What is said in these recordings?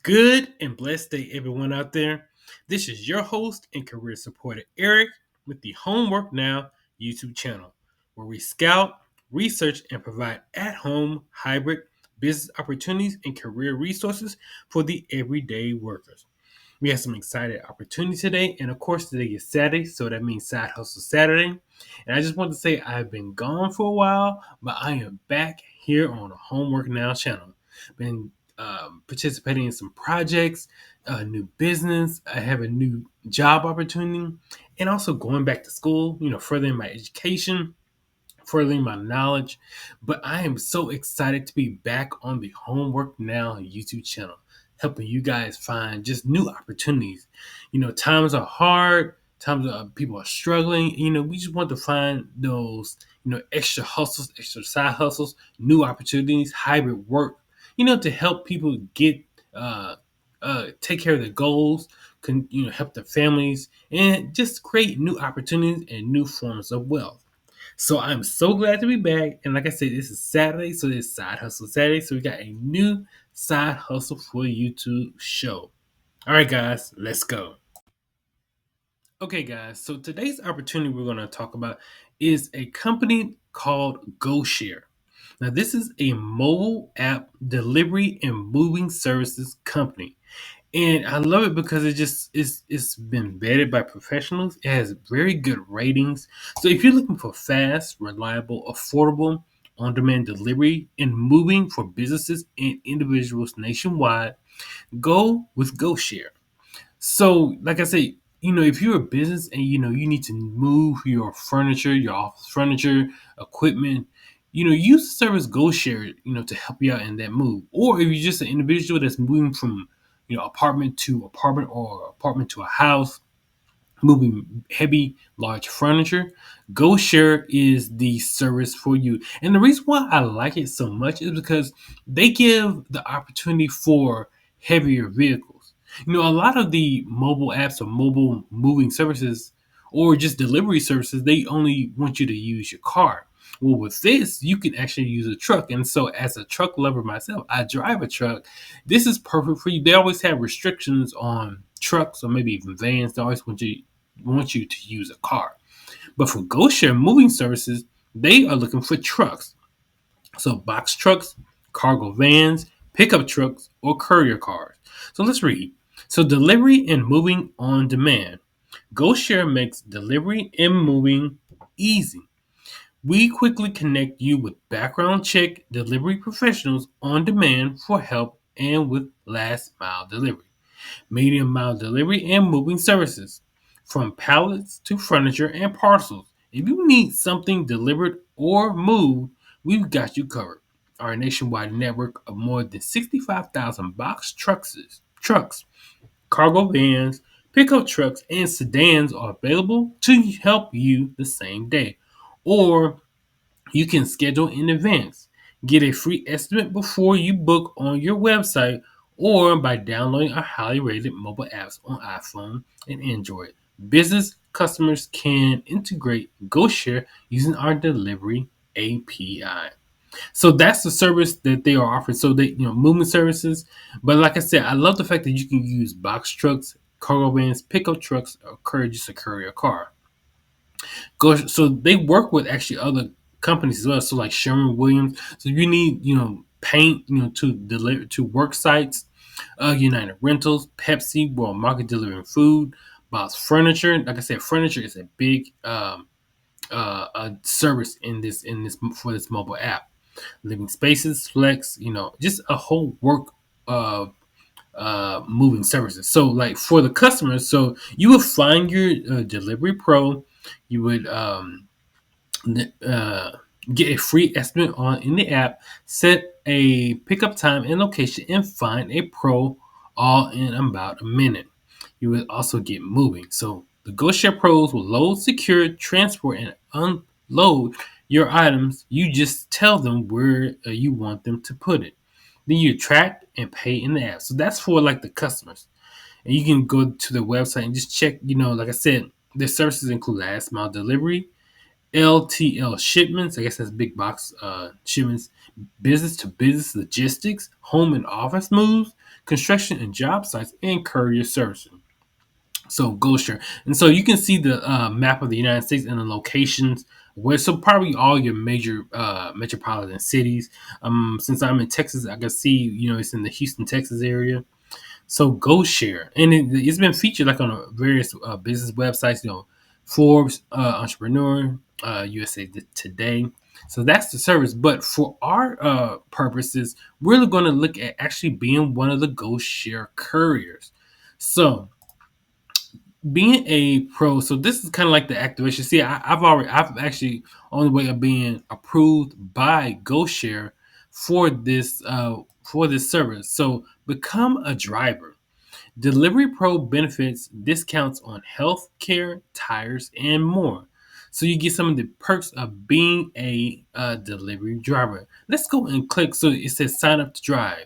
Good and blessed day, everyone out there. This is your host and career supporter, Eric, with the Homework Now YouTube channel, where we scout, research, and provide at home hybrid business opportunities and career resources for the everyday workers. We have some exciting opportunities today, and of course, today is Saturday, so that means Side Hustle Saturday. And I just want to say I've been gone for a while, but I am back here on the Homework Now channel. Been participating in some projects, new business. I have a new job opportunity, and also going back to school. Furthering my education, furthering my knowledge. But I am so excited to be back on the Homework Now YouTube channel, helping you guys find just new opportunities. Times are hard. Times people are struggling. We just want to find those, extra hustles, extra side hustles, new opportunities, hybrid work, to help people get, take care of their goals, help their families, and just create new opportunities and new forms of wealth. So I'm so glad to be back. And like I said, this is Saturday, so it's Side Hustle Saturday. So we got a new side hustle for you to show. All right, guys, let's go. Okay, guys, so today's opportunity we're going to talk about is a company called GoShare. Now, this is a mobile app delivery and moving services company. And I love it because it's been vetted by professionals. It has very good ratings. So if you're looking for fast, reliable, affordable, on-demand delivery and moving for businesses and individuals nationwide, go with GoShare. So, like I say, if you're a business and you need to move your furniture, your office furniture, equipment, use the service GoShare, to help you out in that move. Or if you're just an individual that's moving from, apartment to apartment or apartment to a house, moving heavy, large furniture, GoShare is the service for you. And the reason why I like it so much is because they give the opportunity for heavier vehicles. A lot of the mobile apps or mobile moving services or just delivery services, they only want you to use your car. Well, with this, you can actually use a truck. And so, as a truck lover myself, I drive a truck. This is perfect for you. They always have restrictions on trucks or maybe even vans. They always want you to use a car. But for GoShare moving services, they are looking for trucks. So box trucks, cargo vans, pickup trucks, or courier cars. So let's read. So delivery and moving on demand. GoShare makes delivery and moving easy. We quickly connect you with background check delivery professionals on demand for help and with last mile delivery, medium mile delivery, and moving services, from pallets to furniture and parcels. If you need something delivered or moved, we've got you covered. Our nationwide network of more than 65,000 box trucks, cargo vans, pickup trucks, and sedans are available to help you the same day. Or you can schedule in advance. Get a free estimate before you book on your website or by downloading our highly rated mobile apps on iPhone and Android. Business customers can integrate GoShare using our delivery API. So that's the service that they are offering. So they, movement services. But like I said, I love the fact that you can use box trucks, cargo vans, pickup trucks, or just a courier car. So they work with actually other companies as well. So like Sherman Williams. So you need paint to deliver to work sites. United Rentals, Pepsi, World Market delivering food. Bob's Furniture. Like I said, furniture is a big service in this for this mobile app. Living Spaces, Flex. Just a whole work of moving services. So like for the customers, so you would find your delivery pro. You would uh, get a free estimate on in the app, set a pickup time and location, and find a pro all in about a minute. You will also get moving. So the GoShare pros will load, secure, transport, and unload your items. You just tell them where you want them to put it. Then you track and pay in the app. So that's for like the customers. And you can go to the website and just check, like I said, their services include last mile delivery, LTL shipments, I guess that's big box shipments, business to business logistics, home and office moves, construction and job sites, and courier services. So GoShare, and so you can see the map of the United States and the locations where, so probably all your major metropolitan cities. Since I'm in Texas, I can see it's in the Houston, Texas area. So GoShare, and it's been featured like on various business websites. Forbes, Entrepreneur, USA Today. So that's the service. But for our purposes, we're going to look at actually being one of the GoShare couriers. So being a pro, so this is kind of like the activation. See, I've actually on the way of being approved by GoShare for this service. So become a driver. Delivery Pro benefits discounts on health care, tires, and more. So you get some of the perks of being a delivery driver. Let's go and click. So it says sign up to drive.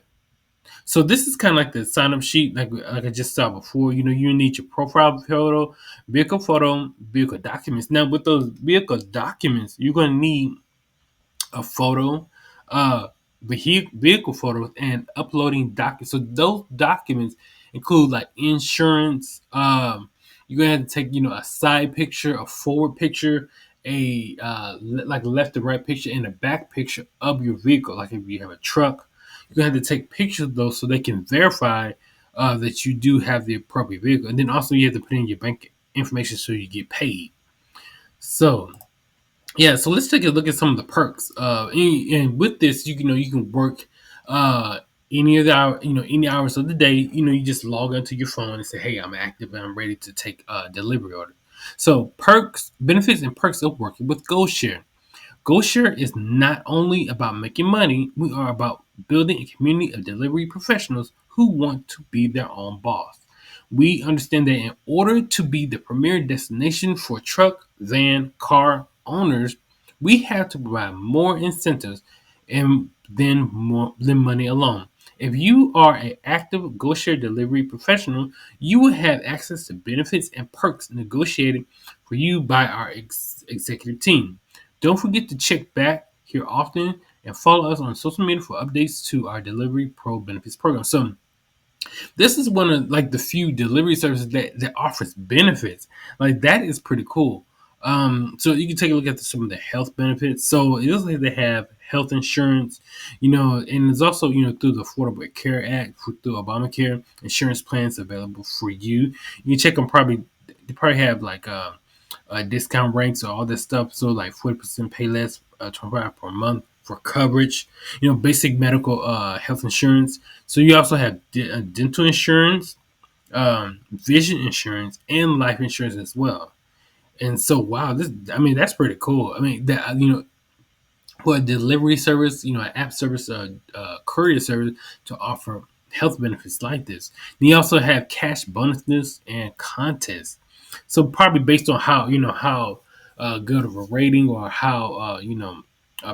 So this is kind of like the sign up sheet, like I just saw before. You need your profile photo, vehicle documents. Now with those vehicle documents, you're gonna need a photo, uh, vehicle photos, and uploading documents. So those documents include like insurance. You're gonna have to take a side picture, a forward picture, a like left to right picture, and a back picture of your vehicle. Like if you have a truck, you're gonna have to take pictures of those so they can verify that you do have the appropriate vehicle. And then also you have to put in your bank information so you get paid. So yeah, so let's take a look at some of the perks. And with this, you can work uh, any of the any hours of the day. You just log onto your phone and say, "Hey, I'm active and I'm ready to take a delivery order." So perks, benefits, and perks of working with GoShare. GoShare is not only about making money; we are about building a community of delivery professionals who want to be their own boss. We understand that in order to be the premier destination for truck, van, car owners, we have to provide more incentives and than money alone. If you are an active GoShare delivery professional, you will have access to benefits and perks negotiated for you by our executive team. Don't forget to check back here often and follow us on social media for updates to our Delivery Pro benefits program. So this is one of like the few delivery services that offers benefits. Like that is pretty cool. So you can take a look at some of the health benefits. So it looks like they have health insurance, and it's also through the Affordable Care Act, through Obamacare, insurance plans available for you. You can check them. They probably have like discount rates or all this stuff. So like 40% pay less, 25 per month for coverage. Basic medical health insurance. So you also have dental insurance, vision insurance, and life insurance as well. And so wow, that's pretty cool. I mean that for a delivery service, an app service, courier service to offer health benefits like this. And you also have cash bonuses and contests. So probably based on how good of a rating or how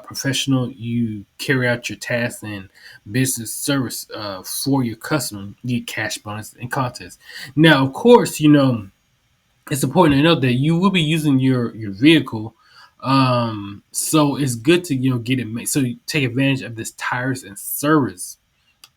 professional you carry out your tasks and business service for your customer, you get cash bonus and contests. Now, of course, it's important to note that you will be using your vehicle, so it's good to get it made. So you take advantage of this tires and service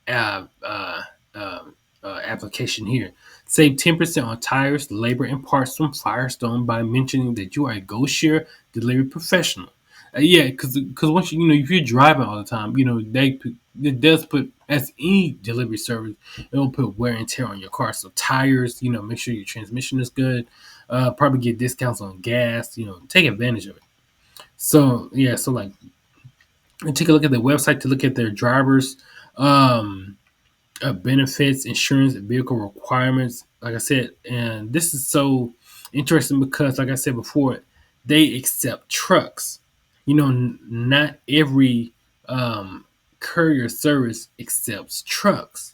uh, uh, uh, application here. Save 10% on tires, labor, and parts from Firestone by mentioning that you are a GoShare delivery professional. Yeah, because once if you're driving all the time, it does put, as any delivery service, it will put wear and tear on your car. So tires, make sure your transmission is good. Probably get discounts on gas. Take advantage of it. So yeah, so like take a look at the website to look at their drivers. Benefits, insurance, vehicle requirements. Like I said, and this is so interesting because, like I said before, they accept trucks. Not every courier service accepts trucks.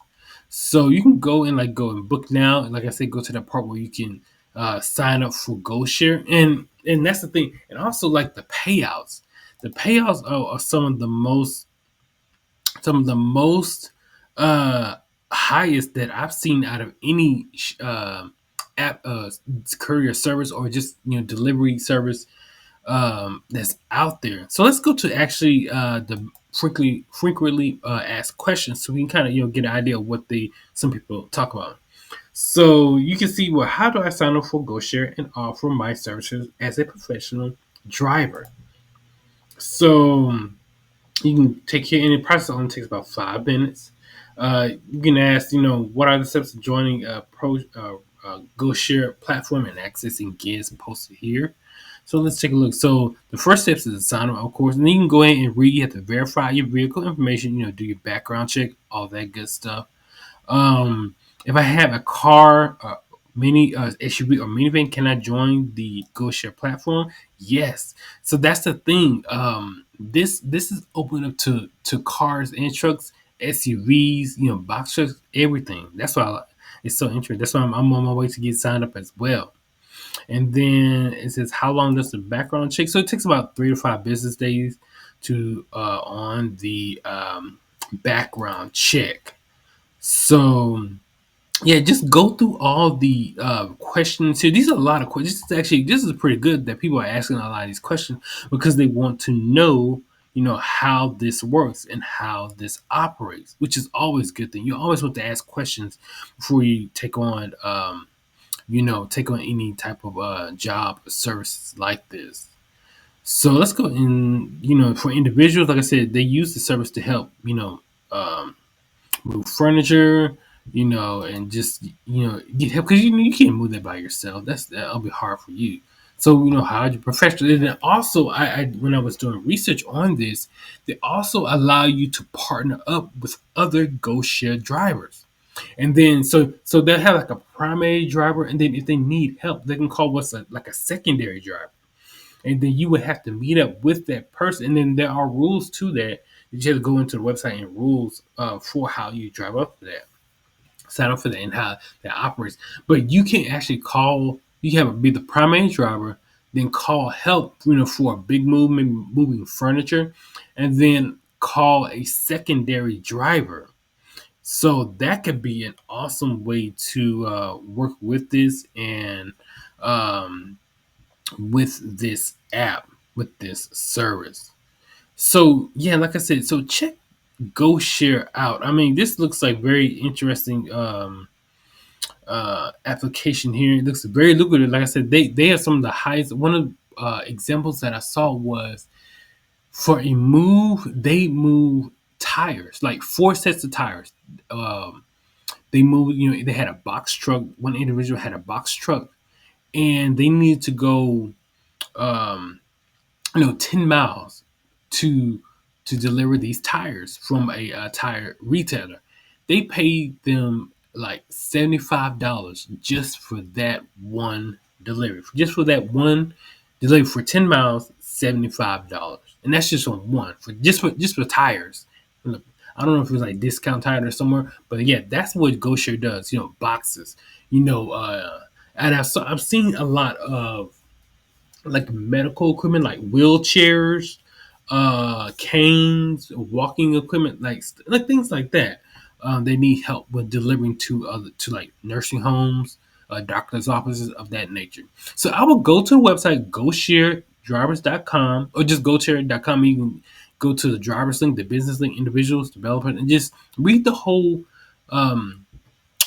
So you can go and book now. And like I said, go to that part where you can sign up for GoShare, and that's the thing. And also like the payouts. The payouts are some of the most uh, highest that I've seen out of any app courier service or just delivery service that's out there. So let's go to actually frequently asked questions, so we can kind of get an idea of what they some people talk about. So you can see, well, how do I sign up for GoShare and offer my services as a professional driver? So you can take care, and the process only takes about 5 minutes. You can ask, what are the steps of joining a GoShare platform and accessing gigs posted here. So let's take a look. So the first steps is to sign up, of course, and then you can go ahead and read. You have to verify your vehicle information. Do your background check, all that good stuff. Um, if I have a car, mini SUV or minivan, can I join the GoShare platform? Yes. So that's the thing. This is open up to cars and trucks, SUVs, box trucks, everything. That's why it's so interesting. That's why I'm on my way to get signed up as well. And then it says, how long does the background check? So it takes about 3 to 5 business days to on the background check. So yeah, just go through all the questions here. These are a lot of questions. This is pretty good that people are asking a lot of these questions because they want to know, how this works and how this operates, which is always a good thing. You always want to ask questions before you take on any type of job or services like this. So let's go in. For individuals, like I said, they use the service to help, um, move furniture, and just get help because you can't move that by yourself. That'll be hard for you. So how you professional. And then also, I when I was doing research on this, they also allow you to partner up with other GoShare drivers. And then so they'll have like a primary driver, and then if they need help, they can call like a secondary driver. And then you would have to meet up with that person. And then there are rules to that. You have to go into the website and rules for how you drive up for that, sign up for that, and how that operates. But you can actually call. You have to be the primary driver, then call help, for a big movement, moving furniture, and then call a secondary driver. So that could be an awesome way to work with this and with this app, with this service. So yeah, like I said, so check GoShare out. I mean, this looks like very interesting application here. It looks very lucrative. Like I said, they have some of the highest. One of examples that I saw was for a move. They move tires, like 4 sets of tires. They moved. They had a box truck. One individual had a box truck, and they needed to go um, 10 miles to deliver these tires from a tire retailer. They paid them like $75 just for that one delivery. Just for that one delivery for 10 miles, $75. And that's just on one for tires. I don't know if it was like discount tire or somewhere, but yeah, that's what GoShare does. Boxes. And I've seen a lot of like medical equipment, like wheelchairs, canes, walking equipment, like things like that. They need help with delivering to like nursing homes, doctors' offices of that nature. So I will go to the website GoShareDrivers.com or just GoShare.com. You can go to the drivers link, the business link, individuals, developers, and just read the whole um,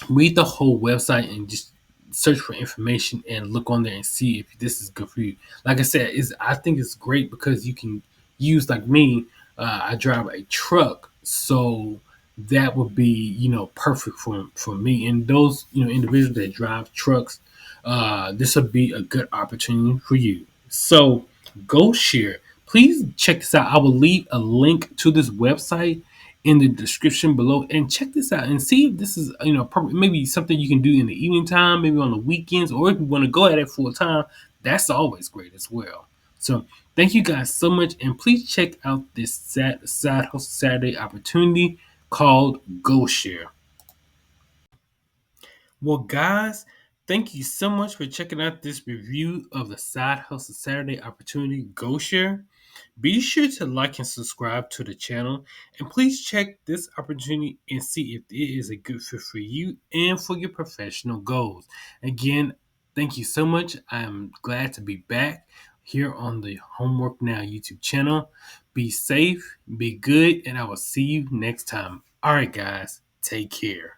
website and just search for information and look on there and see if this is good for you. Like I said, I think it's great because you can use like me. I drive a truck, so that would be perfect for me and those individuals that drive trucks. This would be a good opportunity for you. So go share. Please check this out. I will leave a link to this website in the description below and check this out and see if this is maybe something you can do in the evening time, maybe on the weekends, or if you want to go at it full time. That's always great as well. So thank you guys so much, and please check out this side hustle Saturday opportunity called GoShare. Well, guys, thank you so much for checking out this review of the Side Hustle Saturday opportunity GoShare. Be sure to like and subscribe to the channel, and please check this opportunity and see if it is a good fit for you and for your professional goals. Again, thank you so much. I am glad to be back here on the Homework Now YouTube channel. Be safe, be good, and I will see you next time. All right, guys, take care.